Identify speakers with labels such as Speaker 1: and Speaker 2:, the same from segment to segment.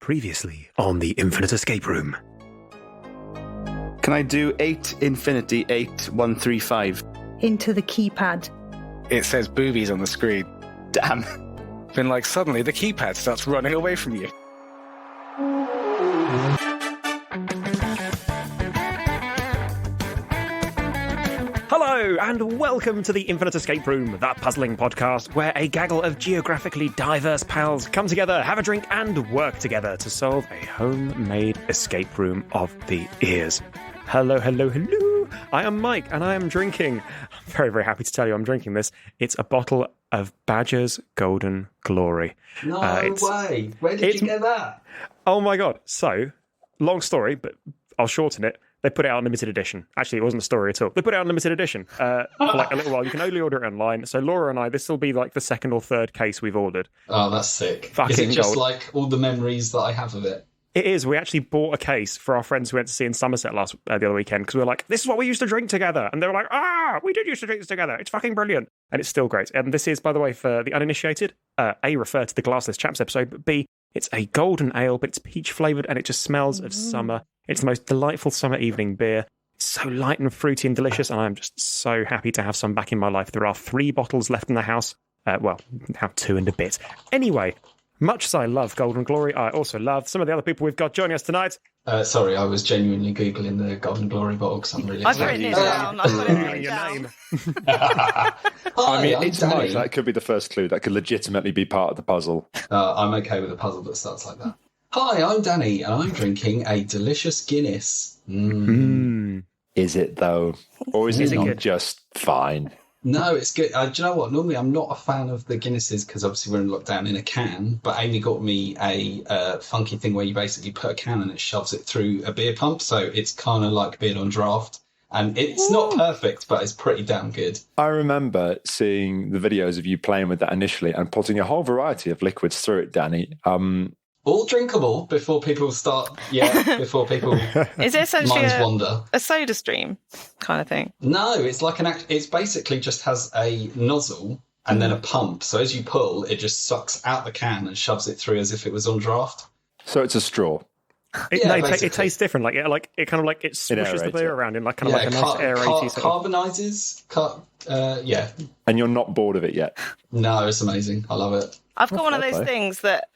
Speaker 1: Previously on the Infinite Escape Room.
Speaker 2: Can I do 8 infinity 8135?
Speaker 3: Into the keypad.
Speaker 4: It says boobies on the screen.
Speaker 2: Damn.
Speaker 4: Then, suddenly the keypad starts running away from you.
Speaker 1: Hello, and welcome to the Infinite Escape Room, that puzzling podcast where a gaggle of geographically diverse pals come together, have a drink, and work together to solve a homemade escape room of the ears. Hello, hello, hello. I am Mike, and I am drinking. I'm very, very happy to tell you I'm drinking this. It's a bottle of Badger's Golden Glory.
Speaker 5: No way. Where did you get that?
Speaker 1: Oh my God. So, long story, but I'll shorten it. They put it out in limited edition. Actually, it wasn't a story at all. They put it out in limited edition for a little while. You can only order it online. So Laura and I, this will be the second or third case we've ordered.
Speaker 5: Oh, that's sick.
Speaker 1: Fucking
Speaker 5: Is it just
Speaker 1: gold.
Speaker 5: all the memories that I have of it?
Speaker 1: It is. We actually bought a case for our friends who went to see in Somerset the other weekend because we were like, this is what we used to drink together. And they were like, we did used to drink this together. It's fucking brilliant. And it's still great. And this is, by the way, for the uninitiated, A, refer to the Glassless Chaps episode, but B, it's a golden ale, but it's peach flavoured and it just smells of summer. It's the most delightful summer evening beer. It's so light and fruity and delicious, and I'm just so happy to have some back in my life. There are 3 bottles left in the house. Now 2 and a bit. Anyway, much as I love Golden Glory, I also love some of the other people we've got joining us tonight.
Speaker 5: Sorry, I was genuinely Googling the Golden Glory bottle because I'm really
Speaker 6: I've written it down. I've got it written
Speaker 1: Your
Speaker 6: down.
Speaker 1: name.
Speaker 5: Hi, I'm
Speaker 2: It's
Speaker 5: Danny.
Speaker 2: Mike. That could be the first clue. That could legitimately be part of the puzzle.
Speaker 5: I'm okay with a puzzle that starts like that. Hi, I'm Danny, and I'm drinking a delicious Guinness.
Speaker 2: Is it, though? Or is it
Speaker 1: it
Speaker 2: not
Speaker 1: good?
Speaker 2: just fine?
Speaker 5: No, it's good. Do you know what? Normally, I'm not a fan of the Guinnesses because obviously we're in lockdown in a can. But Amy got me a funky thing where you basically put a can and it shoves it through a beer pump. So it's kind of like being on draft. And it's not perfect, but it's pretty damn good.
Speaker 2: I remember seeing the videos of you playing with that initially and putting a whole variety of liquids through it, Danny.
Speaker 5: All drinkable before people start. Yeah, before people
Speaker 6: Is it essentially
Speaker 5: minds wander.
Speaker 6: a soda stream kind of thing?
Speaker 5: No, it's like it's basically just has a nozzle and then a pump. So as you pull, it just sucks out the can and shoves it through as if it was on draft.
Speaker 2: So it's a straw.
Speaker 1: It tastes different. It swishes the
Speaker 2: aerates
Speaker 1: beer
Speaker 2: it.
Speaker 1: around in a nice aeraty sort of...
Speaker 5: Carbonizes. Yeah.
Speaker 2: And you're not bored of it yet.
Speaker 5: No, it's amazing. I love it.
Speaker 6: I've got one of
Speaker 2: fair
Speaker 6: those
Speaker 2: play.
Speaker 6: things that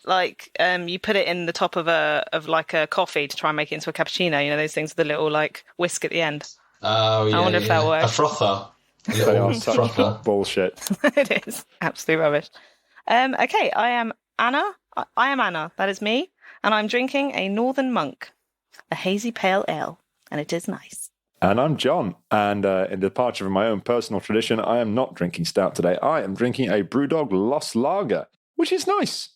Speaker 6: you put it in the top of a coffee to try and make it into a cappuccino. You know those things with the little whisk at the end.
Speaker 5: Oh, yeah.
Speaker 6: I wonder if that works.
Speaker 5: A frother. A
Speaker 2: They
Speaker 5: little
Speaker 2: are such
Speaker 5: frother.
Speaker 2: bullshit.
Speaker 6: It is absolute rubbish. Okay, I am Anna. I am Anna. That is me, and I'm drinking a Northern Monk, a hazy pale ale, and it is nice.
Speaker 2: And I'm John, and in departure from my own personal tradition, I am not drinking stout today. I am drinking a Brewdog Lost Lager, which is nice.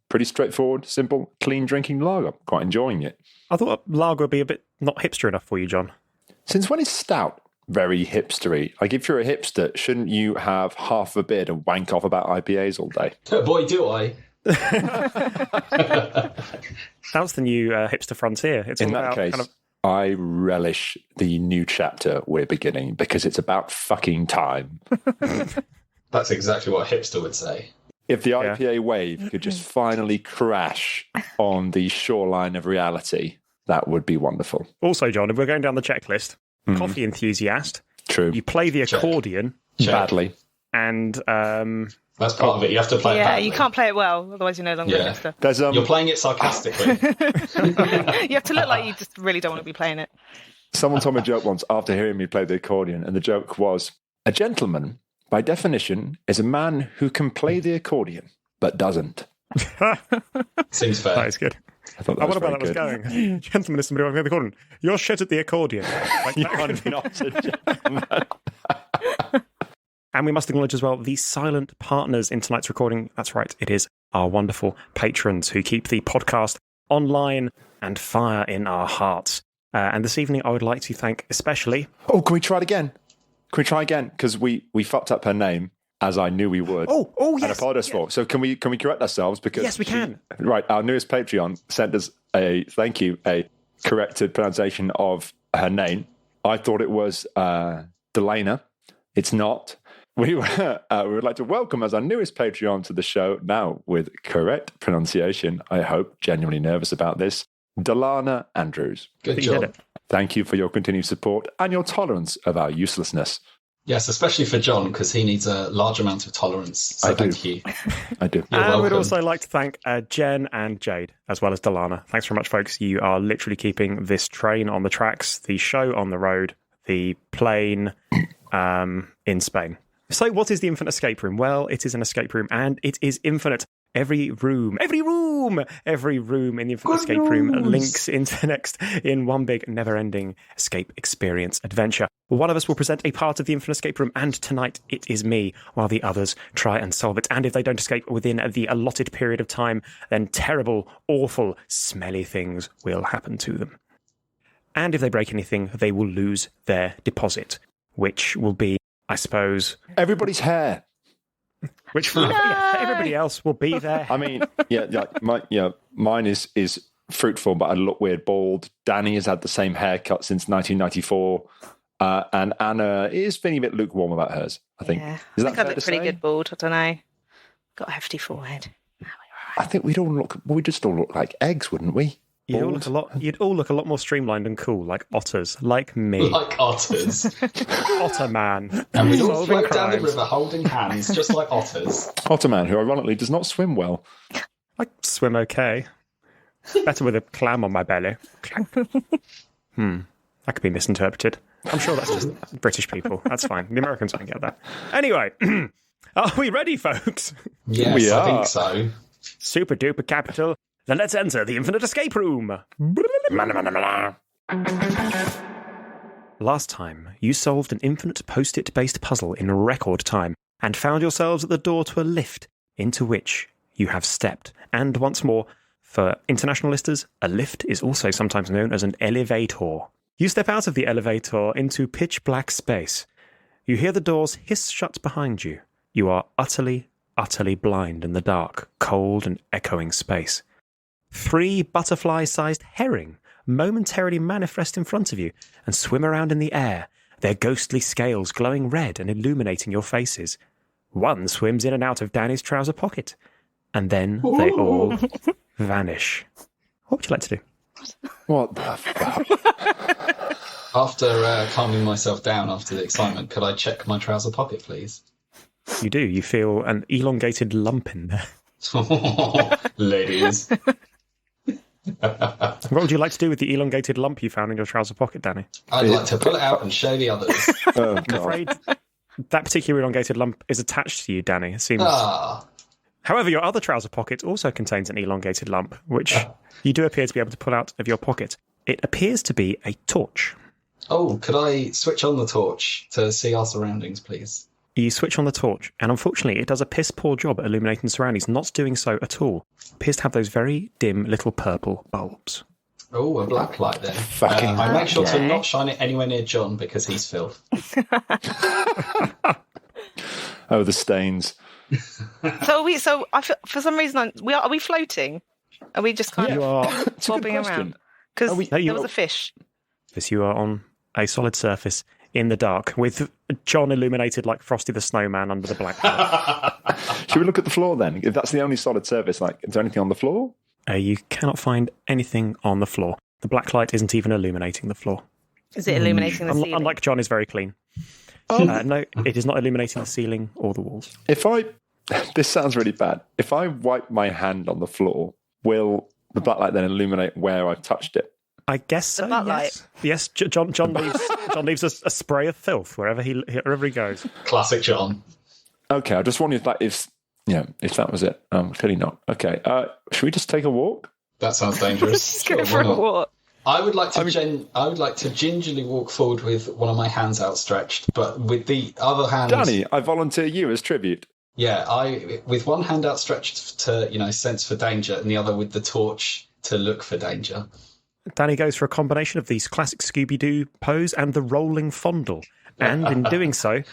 Speaker 2: Pretty straightforward, simple, clean drinking lager. Quite enjoying it.
Speaker 1: I thought lager would be a bit not hipster enough for you, John.
Speaker 2: Since when is stout very hipstery? If you're a hipster, shouldn't you have half a beer to wank off about IPAs all day?
Speaker 5: Boy, do I.
Speaker 1: That's the new hipster frontier. It's
Speaker 2: In
Speaker 1: all
Speaker 2: that
Speaker 1: about
Speaker 2: case, I relish the new chapter we're beginning because it's about fucking time.
Speaker 5: That's exactly what a hipster would say.
Speaker 2: If the IPA wave could just finally crash on the shoreline of reality, that would be wonderful.
Speaker 1: Also, John, if we're going down the checklist, coffee enthusiast,
Speaker 2: True.
Speaker 1: you play the
Speaker 5: Check.
Speaker 1: accordion,
Speaker 5: Check.
Speaker 2: Badly.
Speaker 1: and
Speaker 5: That's part of it. You have to play it
Speaker 6: Yeah,
Speaker 5: badly.
Speaker 6: you can't play it well, otherwise you're no longer
Speaker 5: Yeah.
Speaker 6: a hipster.
Speaker 2: There's
Speaker 5: You're playing it sarcastically.
Speaker 6: You have to look like you just really don't want to be playing it.
Speaker 2: someone told me a joke once after hearing me play the accordion, and the joke was, a gentleman, by definition, is a man who can play the accordion, but doesn't.
Speaker 5: Seems fair.
Speaker 1: that is good.
Speaker 2: I thought
Speaker 1: I
Speaker 2: that was
Speaker 1: wonder
Speaker 2: very
Speaker 1: about that
Speaker 2: good.
Speaker 1: was going. Gentlemen, is somebody on the accordion. You're shit at the accordion.
Speaker 2: You're not a gentleman.
Speaker 1: And we must acknowledge as well the silent partners in tonight's recording. That's right, it is our wonderful patrons who keep the podcast online and fire in our hearts. And this evening, I would like to thank especially...
Speaker 2: Oh, can we try it again? Can we try again? Because we fucked up her name, as I knew we would.
Speaker 1: Oh,
Speaker 2: And
Speaker 1: yes.
Speaker 2: apologise for. So can we correct ourselves? Because
Speaker 1: Yes, we can.
Speaker 2: Right, our newest Patreon sent us a corrected pronunciation of her name. I thought it was Delana. It's not. we would like to welcome as our newest Patreon to the show, now with correct pronunciation, I hope, genuinely nervous about this, Delana Andrews.
Speaker 5: Good
Speaker 1: You did
Speaker 5: job.
Speaker 1: it.
Speaker 2: Thank you for your continued support and your tolerance of our uselessness.
Speaker 5: Yes, especially for John, because he needs a large amount of tolerance. So
Speaker 2: I do.
Speaker 5: thank you.
Speaker 2: I do.
Speaker 5: You're
Speaker 1: And we'd
Speaker 5: welcome.
Speaker 1: also like to thank Jen and Jade, as well as Delana. Thanks very much, folks. You are literally keeping this train on the tracks, the show on the road, the plane in Spain. So what is the Infinite Escape Room? Well, it is an escape room, and it is infinite. Every room in the Infinite Escape Room links into the next in one big, never-ending escape experience adventure. One of us will present a part of the Infinite Escape Room, and tonight it is me, while the others try and solve it. And if they don't escape within the allotted period of time, then terrible, awful, smelly things will happen to them. And if they break anything, they will lose their deposit, which will be, I suppose,
Speaker 2: Everybody's hair.
Speaker 1: which for everybody else will be there.
Speaker 2: I mean, mine is fruitful, but I look weird bald. Danny has had the same haircut since 1994. And Anna is feeling a bit lukewarm about hers, I think.
Speaker 6: Yeah.
Speaker 2: Is
Speaker 6: I
Speaker 2: that
Speaker 6: think I
Speaker 2: fair
Speaker 6: look
Speaker 2: to
Speaker 6: pretty
Speaker 2: say?
Speaker 6: good bald. I don't know. Got a hefty forehead.
Speaker 2: I think we'd just all look like eggs, wouldn't we?
Speaker 1: You'd all look a lot more streamlined and cool, like otters, like me.
Speaker 5: Like otters.
Speaker 1: Otter man.
Speaker 5: And we'd all
Speaker 1: Solving
Speaker 5: float down the
Speaker 1: crimes.
Speaker 5: river holding hands, just like otters.
Speaker 2: Otterman, who ironically does not swim well.
Speaker 1: I swim okay. Better with a clam on my belly. That could be misinterpreted. I'm sure that's just British people. That's fine. The Americans won't get that. Anyway, are we ready, folks?
Speaker 5: Yes,
Speaker 2: We
Speaker 5: I
Speaker 2: are.
Speaker 5: think so.
Speaker 1: Super duper capital. Then let's enter the Infinite Escape Room. Last time, you solved an infinite post-it based puzzle in record time and found yourselves at the door to a lift into which you have stepped. And once more, for international listeners, a lift is also sometimes known as an elevator. You step out of the elevator into pitch black space. You hear the doors hiss shut behind you. You are utterly, utterly blind in the dark, cold and echoing space. 3 butterfly-sized herring momentarily manifest in front of you and swim around in the air, their ghostly scales glowing red and illuminating your faces. One swims in and out of Danny's trouser pocket, and then they all vanish. What would you like to do?
Speaker 2: What the fuck?
Speaker 5: After calming myself down after the excitement, could I check my trouser pocket, please?
Speaker 1: You do. You feel an elongated lump in there.
Speaker 5: Ladies.
Speaker 1: What would you like to do with the elongated lump you found in your trouser pocket, Danny?
Speaker 5: I'd like to pull it out and show the others.
Speaker 2: Oh,
Speaker 1: I'm
Speaker 2: God.
Speaker 1: afraid that particular elongated lump is attached to you, Danny. It seems.
Speaker 5: Ah,
Speaker 1: However, your other trouser pocket also contains an elongated lump, which you do appear to be able to pull out of your pocket. It appears to be a torch.
Speaker 5: oh, could I switch on the torch to see our surroundings, please?
Speaker 1: You switch on the torch, and unfortunately, it does a piss-poor job at illuminating surroundings, not doing so at all. It appears to have those very dim little purple bulbs.
Speaker 5: Oh, a black light then.
Speaker 2: Fucking
Speaker 5: I make sure to
Speaker 6: okay.
Speaker 5: not shine it anywhere near John because he's filth.
Speaker 2: Oh, the stains.
Speaker 6: For some reason, are we floating? Are we just kind
Speaker 1: You
Speaker 6: of
Speaker 1: are,
Speaker 2: It's a good
Speaker 6: bobbing
Speaker 2: question.
Speaker 6: around? Because
Speaker 1: No, you
Speaker 6: there was
Speaker 1: are-
Speaker 6: a fish.
Speaker 1: Yes, you are on a solid surface in the dark, with John illuminated like Frosty the Snowman under the black light.
Speaker 2: Should we look at the floor then? If that's the only solid surface, like, is there anything on the floor?
Speaker 1: You cannot find anything on the floor. The black light isn't even illuminating the floor.
Speaker 6: Is it illuminating the ceiling?
Speaker 1: Unlike John is very clean.
Speaker 2: Oh.
Speaker 1: No, it is not illuminating the ceiling or the walls.
Speaker 2: This sounds really bad. If I wipe my hand on the floor, will the black light then illuminate where I've touched it?
Speaker 1: I guess so.
Speaker 6: butt
Speaker 1: Yes, yes. John leaves a spray of filth wherever he goes.
Speaker 5: Classic John.
Speaker 2: Okay, I just wondered if that was it. Clearly not. Okay, should we just take a walk?
Speaker 5: That sounds dangerous.
Speaker 6: Just
Speaker 5: Sure,
Speaker 6: go
Speaker 5: why
Speaker 6: for a
Speaker 5: not?
Speaker 6: walk.
Speaker 5: I would like to gingerly walk forward with one of my hands outstretched, but with the other hand.
Speaker 2: Danny, I volunteer you as tribute.
Speaker 5: Yeah, I with one hand outstretched to sense for danger, and the other with the torch to look for danger.
Speaker 1: Danny goes for a combination of these classic Scooby-Doo pose and the rolling fondle. And in doing so,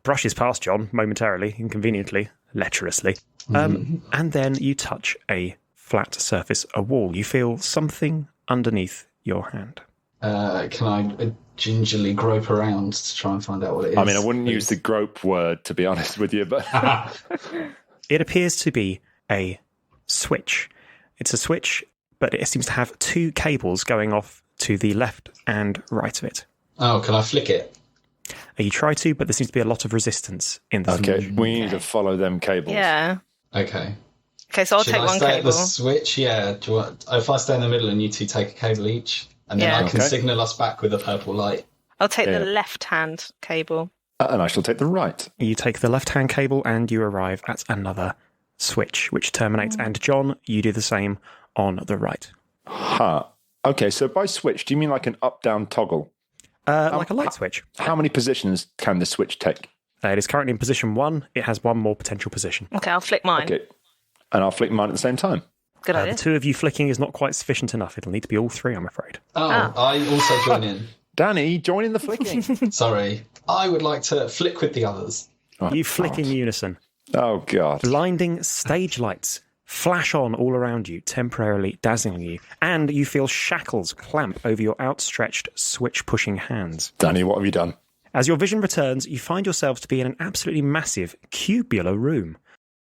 Speaker 1: brushes past John momentarily, inconveniently, lecherously. And then you touch a flat surface, a wall. You feel something underneath your hand.
Speaker 5: Can I gingerly grope around to try and find out what it is.
Speaker 2: I mean, I wouldn't use the grope word, to be honest with you, but...
Speaker 1: It appears to be a switch. It's a switch, but it seems to have 2 cables going off to the left and right of it.
Speaker 5: Oh, can I flick it?
Speaker 1: You try to, but there seems to be a lot of resistance in the
Speaker 2: Okay, we need to follow them cables.
Speaker 6: Yeah.
Speaker 5: Okay.
Speaker 6: Okay, so I'll
Speaker 5: Should
Speaker 6: take
Speaker 5: I
Speaker 6: one
Speaker 5: stay at
Speaker 6: cable.
Speaker 5: the switch? Yeah. Do you want, if I stay in the middle and you two take a cable each, and then
Speaker 6: Yeah.
Speaker 5: I can
Speaker 2: Okay.
Speaker 5: signal us back with a purple light.
Speaker 6: I'll take
Speaker 2: Yeah.
Speaker 6: the left-hand cable.
Speaker 2: And I shall take the right.
Speaker 1: You take the left-hand cable and you arrive at another switch, which terminates. And John, you do the same on the right.
Speaker 2: Huh. Okay, so by switch, do you mean like an up-down toggle?
Speaker 1: Like a light switch.
Speaker 2: How many positions can the switch take?
Speaker 1: It is currently in position 1. It has 1 more potential position.
Speaker 6: Okay, I'll flick mine.
Speaker 2: Okay. And I'll flick mine at the same time.
Speaker 6: Good
Speaker 1: The
Speaker 6: idea.
Speaker 1: 2 of you flicking is not quite sufficient enough. It'll need to be all 3, I'm afraid.
Speaker 5: Oh, I also join in.
Speaker 2: Danny, join in the flicking.
Speaker 5: Sorry. I would like to flick with the others.
Speaker 1: You flick in unison.
Speaker 2: Oh, God.
Speaker 1: Blinding stage lights flash on all around you, temporarily dazzling you, and you feel shackles clamp over your outstretched, switch-pushing hands.
Speaker 2: Danny, what have you done?
Speaker 1: As your vision returns, you find yourselves to be in an absolutely massive, cubular room.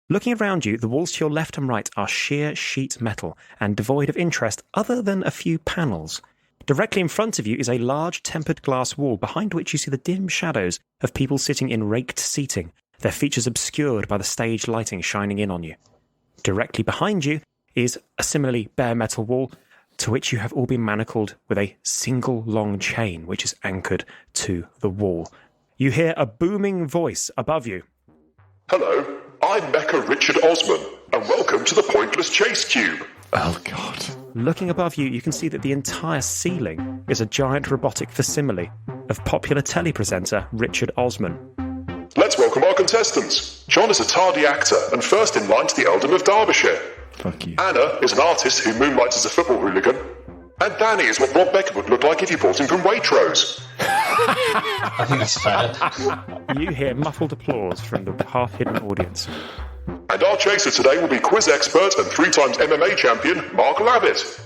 Speaker 1: Looking around you, the walls to your left and right are sheer sheet metal and devoid of interest other than a few panels. Directly in front of you is a large tempered glass wall behind which you see the dim shadows of people sitting in raked seating, their features obscured by the stage lighting shining in on you. Directly behind you is a similarly bare metal wall to which you have all been manacled with a single long chain which is anchored to the wall. You hear a booming voice above you.
Speaker 3: Hello, I'm Mecha Richard Osman, and welcome to the Pointless Chase Cube.
Speaker 2: Oh, God.
Speaker 1: Looking above you, you can see that the entire ceiling is a giant robotic facsimile of popular telepresenter Richard Osman.
Speaker 3: Let's welcome our contestants. John is a tardy actor and first in line to the Earldom of Derbyshire.
Speaker 2: Fuck you.
Speaker 3: Anna is an artist who moonlights as a football hooligan. And Danny is what Rob Becker would look like if you bought him from Waitrose.
Speaker 5: I think that's fair.
Speaker 1: You hear muffled applause from the half-hidden audience.
Speaker 3: And our chaser today will be quiz expert and 3-times MMA champion Mark Lavitt.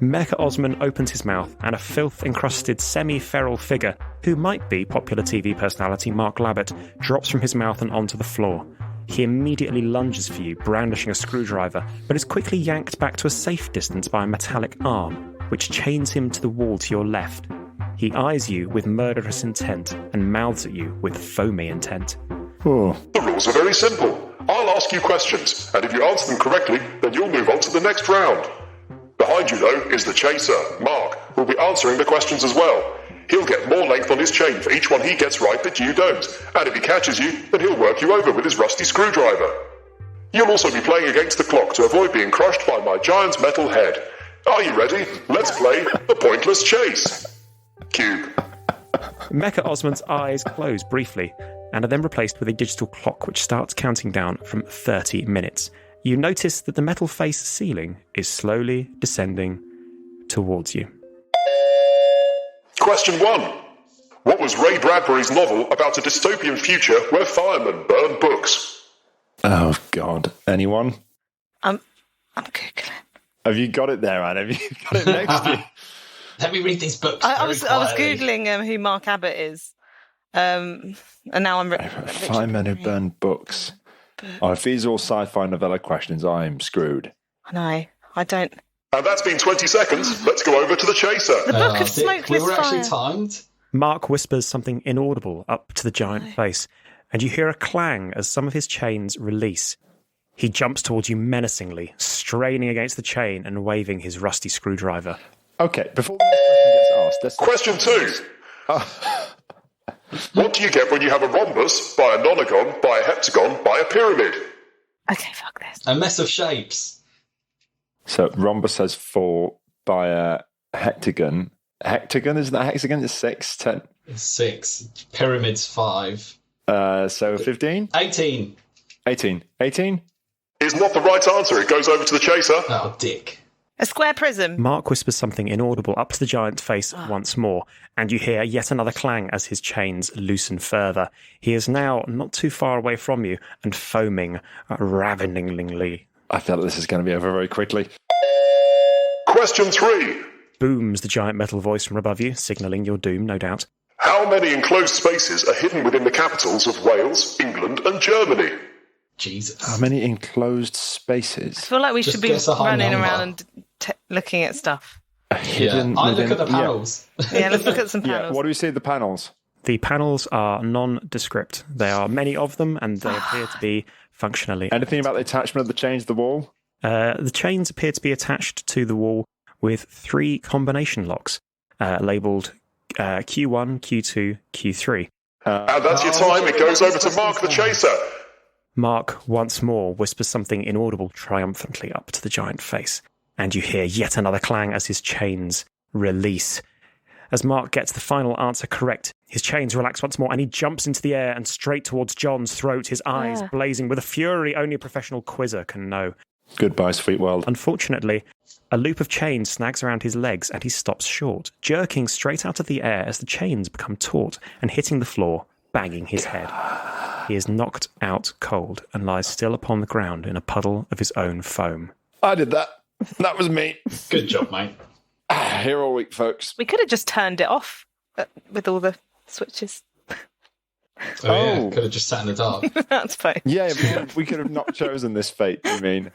Speaker 1: Mecha Osman opens his mouth and a filth-encrusted semi-feral figure, who might be popular TV personality Mark Lavitt, drops from his mouth and onto the floor. He immediately lunges for you, brandishing a screwdriver, but is quickly yanked back to a safe distance by a metallic arm, which chains him to the wall to your left. He eyes you with murderous intent and mouths at you with foamy intent.
Speaker 2: Oh.
Speaker 3: The rules are very simple. I'll ask you questions, and if you answer them correctly, then you'll move on to the next round. Behind you, though, is the chaser, Mark, who will be answering the questions as well. He'll get more length on his chain for each one he gets right that you don't, and if he catches you, then he'll work you over with his rusty screwdriver. You'll also be playing against the clock to avoid being crushed by my giant metal head. Are you ready? Let's play the Pointless Chase. Cube.
Speaker 1: Mecha Osman's eyes close briefly, and are then replaced with a digital clock which starts counting down from 30 minutes. You notice that the metal face ceiling is slowly descending towards you.
Speaker 3: Question 1. What was Ray Bradbury's novel about a dystopian future where firemen burn books?
Speaker 2: Oh, God. Anyone?
Speaker 6: I'm Googling.
Speaker 2: Have you got it there, Anne? Have you got it next to you?
Speaker 5: Let me read these books.
Speaker 6: I
Speaker 5: very
Speaker 6: was
Speaker 5: quietly.
Speaker 6: Googling who Mark Abbott is. And now I'm...
Speaker 2: Firemen who burn books. Oh, if these are all sci-fi novella questions, I'm screwed.
Speaker 6: I know. I don't...
Speaker 3: And that's been 20 seconds. Let's go over to the chaser.
Speaker 6: The Book of
Speaker 5: Dick,
Speaker 6: Smokeless
Speaker 5: we were actually
Speaker 6: Fire.
Speaker 5: timed.
Speaker 1: Mark whispers something inaudible up to the giant face, and you hear a clang as some of his chains release. He jumps towards you menacingly, straining against the chain and waving his rusty screwdriver.
Speaker 2: Okay, before the next question gets asked,
Speaker 3: Question 2. What do you get when you have a rhombus, by a nonagon, by a heptagon, by a pyramid?
Speaker 6: Okay, fuck this.
Speaker 5: A mess of shapes.
Speaker 2: So rhombus has 4 by a hectagon. Hectagon, isn't that hexagon? It's 6, 10.
Speaker 5: 6. Pyramids 5.
Speaker 2: So 15?
Speaker 5: 18.
Speaker 2: 18. 18?
Speaker 3: Is not the right answer. It goes over to the chaser.
Speaker 5: Oh, Dick.
Speaker 6: A square prism.
Speaker 1: Mark whispers something inaudible up to the giant's face once more, and you hear yet another clang as his chains loosen further. He is now not too far away from you and foaming raveningly.
Speaker 2: I feel like this is going to be over very quickly.
Speaker 3: Question 3.
Speaker 1: booms the giant metal voice from above you, signalling your doom, no doubt.
Speaker 3: How many enclosed spaces are hidden within the capitals of Wales, England, and Germany?
Speaker 5: Jesus.
Speaker 2: How many enclosed spaces?
Speaker 6: I feel like we
Speaker 5: Just
Speaker 6: should be
Speaker 5: guess a high
Speaker 6: running
Speaker 5: number.
Speaker 6: around and looking at stuff.
Speaker 2: Hidden
Speaker 5: I look
Speaker 2: within-
Speaker 5: at the panels.
Speaker 6: Yeah, let's look at some
Speaker 2: Yeah.
Speaker 6: panels.
Speaker 2: What do we see at the panels?
Speaker 1: The panels are nondescript. There are many of them, and they appear to be functionally.
Speaker 2: Anything about the attachment of the chains to the wall?
Speaker 1: The chains appear to be attached to the wall with 3 combination locks, labelled Q1, Q2, Q3.
Speaker 3: And that's your time. It goes over to Mark the Chaser.
Speaker 1: Mark once more whispers something inaudible triumphantly up to the giant face, and you hear yet another clang as his chains release. As Mark gets the final answer correct, his chains relax once more, and he jumps into the air and straight towards John's throat, his eyes blazing with a fury only a professional quizzer can know.
Speaker 2: Goodbye, sweet world.
Speaker 1: Unfortunately, a loop of chain snags around his legs and he stops short, jerking straight out of the air as the chains become taut and hitting the floor, banging his head. He is knocked out cold and lies still upon the ground in a puddle of his own foam.
Speaker 2: I did that. That was me.
Speaker 5: Good job, mate.
Speaker 2: Here all week, folks.
Speaker 6: We could have just turned it off with all the switches.
Speaker 5: Yeah, could have just sat in the dark.
Speaker 6: That's fine.
Speaker 2: Yeah, we could have not chosen this fate, you mean?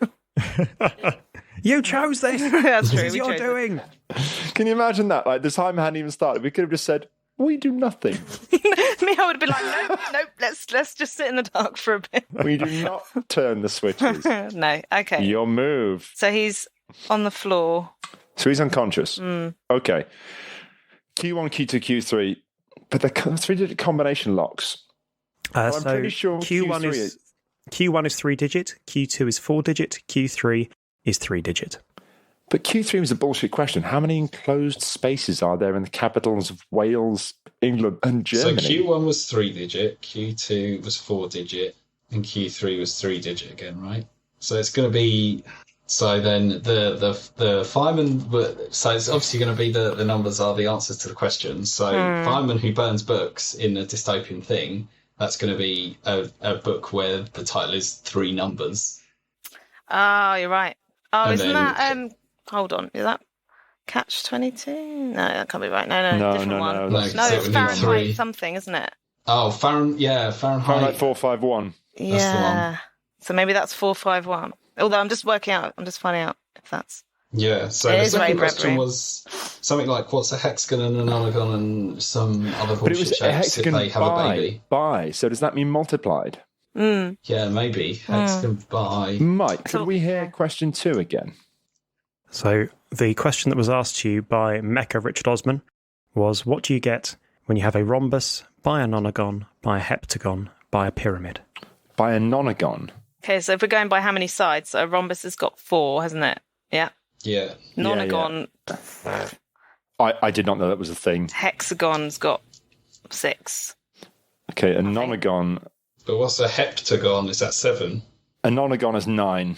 Speaker 1: You chose this!
Speaker 6: That's true.
Speaker 1: This is
Speaker 6: we
Speaker 1: your
Speaker 6: chose it.
Speaker 1: doing!
Speaker 2: Can you imagine that? Like, the time hadn't even started. We could have just said, we do nothing.
Speaker 6: Me, I would have been like, nope, let's just sit in the dark for a bit.
Speaker 2: We do not turn the switches.
Speaker 6: No, okay.
Speaker 2: Your move.
Speaker 6: So he's on the floor.
Speaker 2: So he's unconscious. Okay. Q1, Q2, Q3. But they're 3-digit combination locks. I'm
Speaker 1: So
Speaker 2: pretty sure
Speaker 1: Q1 is 3-digit, Q2 is 4-digit, Q3 is 3-digit.
Speaker 2: But Q3 was a bullshit question. How many enclosed spaces are there in the capitals of Wales, England, and Germany?
Speaker 5: So Q1 was 3-digit, Q2 was 4-digit, and Q3 was 3-digit again, right? So it's going to be. So then the fireman. So it's obviously going to be the numbers are the answers to the questions. So fireman who burns books in a dystopian thing. That's going to be a book where the title is 3 numbers.
Speaker 6: Oh, you're right. Oh,
Speaker 5: And
Speaker 6: isn't
Speaker 5: then-
Speaker 6: that hold on, is that Catch 22? No, that can't be right. No,
Speaker 2: No,
Speaker 6: different
Speaker 2: no,
Speaker 6: one.
Speaker 2: no,
Speaker 6: No,
Speaker 2: that's-
Speaker 5: so
Speaker 6: it's
Speaker 5: it would be
Speaker 6: Fahrenheit
Speaker 5: 3.
Speaker 6: something, isn't it?
Speaker 5: Oh, Fahrenheit.
Speaker 2: Fahrenheit 451.
Speaker 5: the
Speaker 6: Yeah. So maybe that's 451. Although I'm just finding out if that's.
Speaker 5: Yeah, so
Speaker 6: It
Speaker 5: the
Speaker 6: is very
Speaker 5: second question
Speaker 6: Bradbury.
Speaker 5: was something like, what's a hexagon and an onagon and some other
Speaker 2: But it
Speaker 5: bullshit
Speaker 2: was a
Speaker 5: shapes if
Speaker 2: hexagon
Speaker 5: they have a baby?
Speaker 2: by. So does that mean multiplied?
Speaker 5: Yeah, maybe. Hexagon by...
Speaker 2: Mike, could
Speaker 6: So-
Speaker 2: we hear question 2 again?
Speaker 1: So the question that was asked to you by Mecha Richard Osman was, what do you get when you have a rhombus, by a nonagon, by a heptagon, by a pyramid?
Speaker 2: By a nonagon.
Speaker 6: Okay, so if we're going by how many sides, so a rhombus has got 4, hasn't it? Yeah.
Speaker 5: Yeah.
Speaker 6: Nonagon,
Speaker 2: I did not know that was a thing.
Speaker 6: hexagon's got 6.
Speaker 2: Okay, a nonagon.
Speaker 5: But what's a heptagon? Is that 7?
Speaker 2: A nonagon is 9.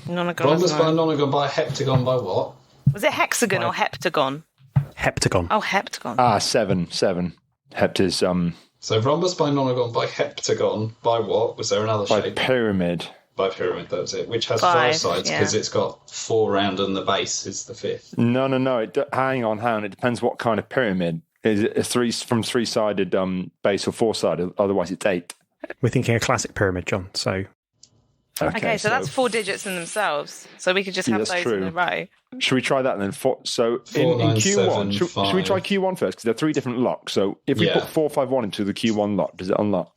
Speaker 6: Nonagon.
Speaker 5: Rhombus
Speaker 6: is
Speaker 5: by a
Speaker 6: 9.
Speaker 5: nonagon by a heptagon by what?
Speaker 6: Was it hexagon or heptagon?
Speaker 1: Heptagon.
Speaker 6: Oh, heptagon.
Speaker 2: 7. Hept is
Speaker 5: So rhombus by nonagon by heptagon by what? Was there another
Speaker 2: by
Speaker 5: shape?
Speaker 2: pyramid.
Speaker 5: By pyramid, that was it. Which has
Speaker 6: 5,
Speaker 5: 5 sides
Speaker 6: yeah.
Speaker 5: because it's got 4 round and the base is the 5th.
Speaker 2: No. Hang on. It depends what kind of pyramid. Is it a 3-sided base or 4-sided? Otherwise, it's 8.
Speaker 1: We're thinking a classic pyramid, John. So
Speaker 6: Okay, so that's 4 digits in themselves. So we could just have
Speaker 2: that's
Speaker 6: those
Speaker 2: true.
Speaker 6: in a row.
Speaker 2: Should we try that then? So
Speaker 5: 4,
Speaker 2: in
Speaker 5: 9,
Speaker 2: Q1,
Speaker 5: 7,
Speaker 2: should we try
Speaker 5: 5?
Speaker 2: Q1 first? Because there are 3 different locks. So if we
Speaker 5: Yeah.
Speaker 2: put 451 into the Q1 lock, does it unlock?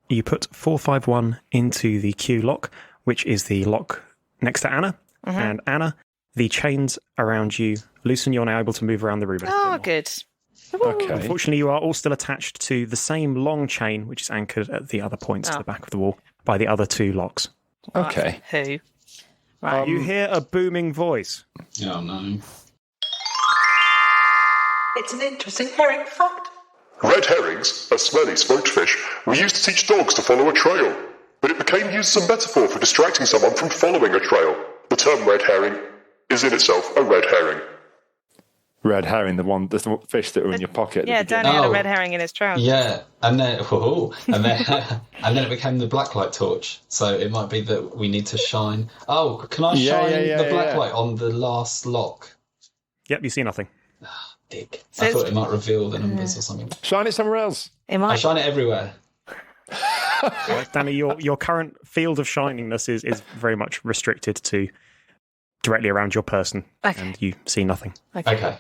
Speaker 1: you put 451 into the Q lock, which is the lock next to Anna. And Anna, the chains around you loosen. You're now able to move around the room. a little
Speaker 6: Oh,
Speaker 1: bit more.
Speaker 6: good.
Speaker 2: Okay.
Speaker 1: Unfortunately, you are all still attached to the same long chain, which is anchored at the other points to
Speaker 6: Oh.
Speaker 1: the back of the wall by the other 2 locks.
Speaker 2: Okay.
Speaker 6: Who? Right.
Speaker 1: You hear a booming voice.
Speaker 5: Oh, no.
Speaker 7: It's an interesting herring fact.
Speaker 3: Red herrings, a smelly smoked fish, were used to teach dogs to follow a trail, but it became used as a metaphor for distracting someone from following a trail. The term red herring is in itself a red herring.
Speaker 2: Red herring, the fish that were in your pocket. at the
Speaker 6: Yeah,
Speaker 2: beginning.
Speaker 6: Danny had a
Speaker 5: Oh.
Speaker 6: red herring in his trousers.
Speaker 5: Yeah, and then and then it became the blacklight torch. So it might be that we need to shine. Oh, can I
Speaker 2: Yeah,
Speaker 5: shine
Speaker 2: yeah,
Speaker 5: the
Speaker 2: yeah.
Speaker 5: blacklight on the last lock?
Speaker 1: Yep, you see nothing.
Speaker 5: Dick.
Speaker 6: So
Speaker 5: I thought it might reveal the numbers or something.
Speaker 2: Shine it somewhere else.
Speaker 6: It
Speaker 5: I
Speaker 6: might.
Speaker 5: shine it everywhere.
Speaker 1: Danny, your current field of shiningness is very much restricted to directly around your person,
Speaker 6: Okay.
Speaker 1: and you see nothing.
Speaker 5: Okay.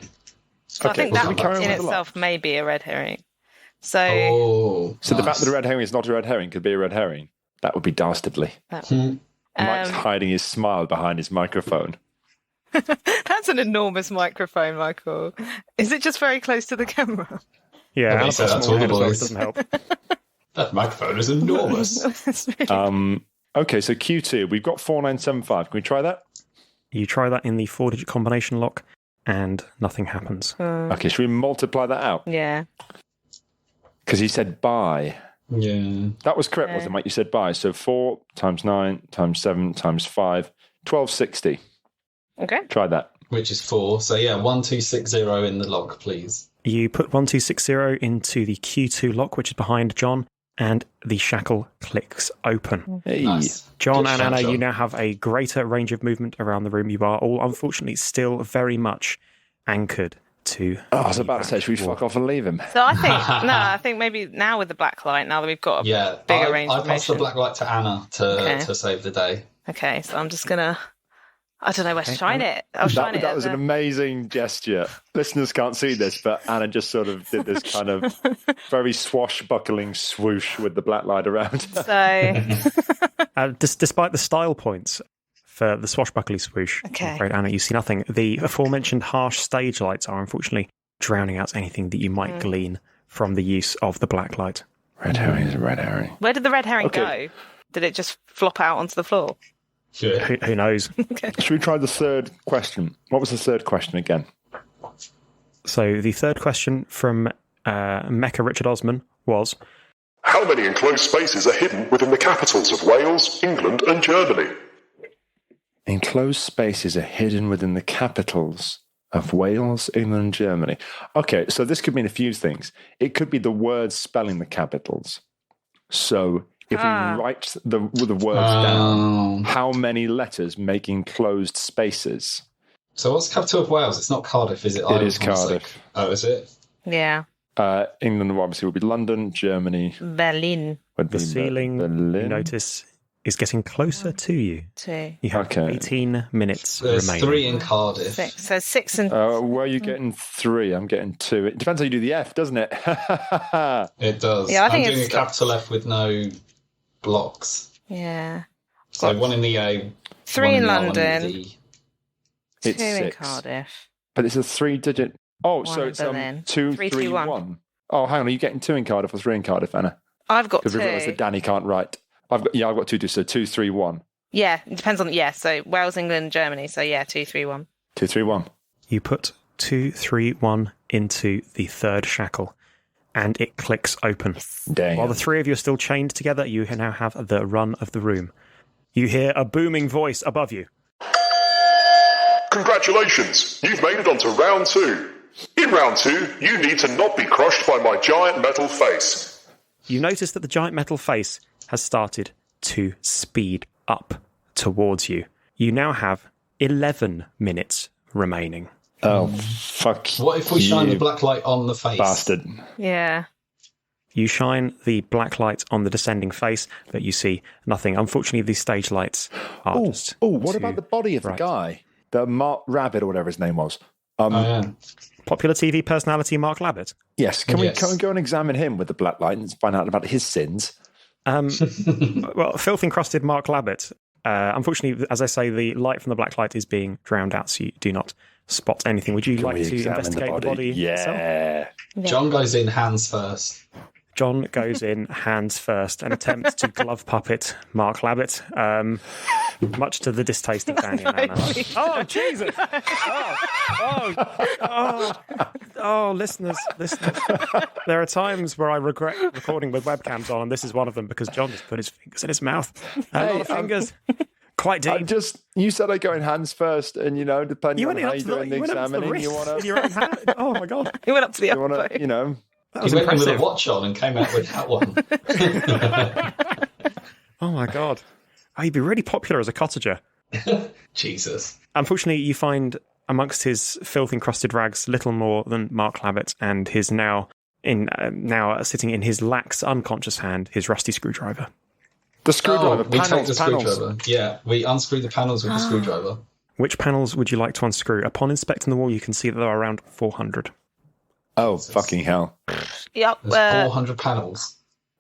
Speaker 6: So I
Speaker 2: Okay,
Speaker 6: think
Speaker 2: well,
Speaker 6: that
Speaker 2: we carry on
Speaker 6: in
Speaker 2: with the
Speaker 6: itself may be a red herring. So
Speaker 5: Oh.
Speaker 2: So the
Speaker 5: nice.
Speaker 2: fact that a red herring is not a red herring could be a red herring. That would be dastardly. Mike's hiding his smile behind his microphone.
Speaker 6: that's an enormous microphone, Michael. Is it just very close to the camera?
Speaker 1: Yeah,
Speaker 5: Okay,
Speaker 1: and
Speaker 5: so
Speaker 1: I've got a
Speaker 5: that's
Speaker 1: small
Speaker 5: all the
Speaker 1: head as well, which
Speaker 5: boys.
Speaker 1: doesn't help.
Speaker 5: That microphone is enormous.
Speaker 6: It's really-
Speaker 2: Okay, so Q2, we've got 4975. Can we try that?
Speaker 1: You try that in the 4-digit combination lock, and nothing happens.
Speaker 2: Okay, should we multiply that out?
Speaker 6: yeah.
Speaker 2: Because he said buy.
Speaker 5: Yeah.
Speaker 2: That was correct, wasn't it, Mike? You said buy. So 4 times 9 times 7 times 5, 1260.
Speaker 6: Okay.
Speaker 2: Try that.
Speaker 5: Which is 4. So yeah, 1260 in the log, please.
Speaker 1: You put 1260 into the Q2 lock, which is behind John, and the shackle clicks open.
Speaker 2: Hey.
Speaker 5: Nice.
Speaker 1: John
Speaker 5: Good
Speaker 1: and
Speaker 5: shout,
Speaker 1: Anna,
Speaker 5: John.
Speaker 1: you now have a greater range of movement around the room. You are all, unfortunately, still very much anchored to.
Speaker 2: Oh, I was about to say, should we fuck off and leave him?
Speaker 6: So I think maybe now with the black light, now that we've got a
Speaker 5: Yeah.
Speaker 6: bigger range
Speaker 5: I
Speaker 6: of
Speaker 5: passed the
Speaker 6: motion.
Speaker 5: black light to Anna to save the day.
Speaker 6: Okay, so I'm just gonna. I don't know where to shine it. I'll shine it.
Speaker 2: That
Speaker 6: at
Speaker 2: was an
Speaker 6: the-
Speaker 2: amazing gesture. Listeners can't see this, but Anna just sort of did this kind of very swashbuckling swoosh with the black light around.
Speaker 6: So
Speaker 1: Despite the style points for the swashbuckling swoosh,
Speaker 6: Okay.
Speaker 1: I'm afraid, Anna, you see nothing. The aforementioned harsh stage lights are unfortunately drowning out anything that you might glean from the use of the black light.
Speaker 2: Red herring is a red herring.
Speaker 6: where did the red herring
Speaker 2: Okay.
Speaker 6: go? Did it just flop out onto the floor?
Speaker 5: Yeah.
Speaker 1: Who knows?
Speaker 2: Should we try the third question? What was the third question again?
Speaker 1: So the third question from Mecha Richard Osman was,
Speaker 3: How many enclosed spaces are hidden within the capitals of Wales, England, and Germany?
Speaker 2: Enclosed spaces are hidden within the capitals of Wales, England, and Germany. Okay, so this could mean a few things. It could be the words spelling the capitals. So if we write the words down, how many letters make enclosed spaces?
Speaker 5: So what's the capital of Wales? It's not Cardiff, is it?
Speaker 2: It is Cardiff.
Speaker 5: Oh, is it?
Speaker 6: Yeah.
Speaker 2: England obviously would be London. Germany
Speaker 6: Berlin.
Speaker 2: would be
Speaker 1: the ceiling,
Speaker 2: Berlin.
Speaker 1: you notice, is getting closer to you.
Speaker 6: 2,
Speaker 1: You have
Speaker 2: Okay.
Speaker 1: 18 minutes
Speaker 5: There's
Speaker 1: remaining.
Speaker 5: 3 in Cardiff.
Speaker 6: 6. So 6 and
Speaker 2: Where are you getting 3? I'm getting 2. It depends how you do the F, doesn't it?
Speaker 5: It does.
Speaker 6: Yeah, I think
Speaker 5: I'm doing
Speaker 6: it's-
Speaker 5: a capital F with no blocks.
Speaker 6: yeah.
Speaker 5: So 1 in the A,
Speaker 6: 3
Speaker 5: 1
Speaker 6: in
Speaker 5: the R, 1
Speaker 6: London,
Speaker 5: D.
Speaker 6: 2
Speaker 2: It's
Speaker 6: in
Speaker 2: 6.
Speaker 6: Cardiff.
Speaker 2: But it's a 3-digit. Oh,
Speaker 6: One
Speaker 2: so
Speaker 6: in
Speaker 2: it's
Speaker 6: Berlin.
Speaker 2: 2,
Speaker 6: 3,
Speaker 2: 3,
Speaker 6: 2, 1.
Speaker 2: 1. Oh, hang on. Are you getting 2 in Cardiff or 3 in Cardiff, Anna?
Speaker 6: I've got
Speaker 2: Because we realised
Speaker 6: 2.
Speaker 2: that Danny can't write. I've got 2, so 2, 3, 1.
Speaker 6: Yeah, it depends on so Wales, England, Germany. So yeah, 2, 3, 1.
Speaker 2: 2, 3, 1.
Speaker 1: You put 2, 3, 1 into the third shackle, and it clicks open.
Speaker 2: Dang.
Speaker 1: While the three of you are still chained together, you now have the run of the room. You hear a booming voice above you.
Speaker 3: Congratulations, you've made it onto round 2. In round 2, you need to not be crushed by my giant metal face.
Speaker 1: You notice that the giant metal face has started to speed up towards you. You now have 11 minutes remaining.
Speaker 2: Oh, fuck.
Speaker 5: What if we shine
Speaker 2: you
Speaker 5: the black light on the face?
Speaker 2: bastard.
Speaker 6: Yeah.
Speaker 1: You shine the black light on the descending face, but you see nothing. Unfortunately, these stage lights are just...
Speaker 2: What
Speaker 1: too
Speaker 2: about the body of the
Speaker 1: bright.
Speaker 2: guy? The Mark Rabbit or whatever his name was.
Speaker 5: Oh, yeah.
Speaker 1: Popular TV personality Mark Labbit.
Speaker 2: Yes. Can
Speaker 5: Yes.
Speaker 2: we go and examine him with the black light and find out about his sins?
Speaker 1: Well, filth-encrusted Mark Labbit. Unfortunately, as I say, the light from the black light is being drowned out, so you do not spot anything. Would you like
Speaker 2: We
Speaker 1: to
Speaker 2: examine
Speaker 1: investigate the body itself?
Speaker 2: Yeah.
Speaker 5: John goes in hands first.
Speaker 1: John goes in hands first and attempts to glove puppet Mark Labbit, much to the distaste of Danny and Anna. Oh, Jesus! Oh, listeners. There are times where I regret recording with webcams on, and this is one of them because John just put his fingers in his mouth. A lot of fingers. Quite deep.
Speaker 2: You said I go in hands first, and depending
Speaker 1: You
Speaker 2: on
Speaker 1: went
Speaker 2: how
Speaker 1: up
Speaker 2: you're
Speaker 1: to the,
Speaker 2: doing the
Speaker 1: you went up to the
Speaker 2: examining,
Speaker 1: wrist
Speaker 2: you want
Speaker 1: in
Speaker 2: to,
Speaker 1: your own hand. Oh, my God.
Speaker 6: He went up to the
Speaker 2: you want
Speaker 6: elbow.
Speaker 2: to,
Speaker 1: That
Speaker 5: He
Speaker 1: was
Speaker 5: went in with a
Speaker 1: impressive.
Speaker 5: watch on and came out with that one.
Speaker 1: Oh, my God. Oh, you'd be really popular as a cottager.
Speaker 5: Jesus.
Speaker 1: Unfortunately, you find amongst his filth-encrusted rags, little more than Mark Lavitt, and his now sitting in his lax, unconscious hand, his rusty screwdriver.
Speaker 2: The screwdriver,
Speaker 5: we take the
Speaker 2: panels.
Speaker 5: screwdriver. Yeah, we unscrew the panels with the screwdriver.
Speaker 1: Which panels would you like to unscrew? Upon inspecting the wall, you can see that there are around 400.
Speaker 2: Oh, fucking hell.
Speaker 6: Yep.
Speaker 5: There's 400 panels.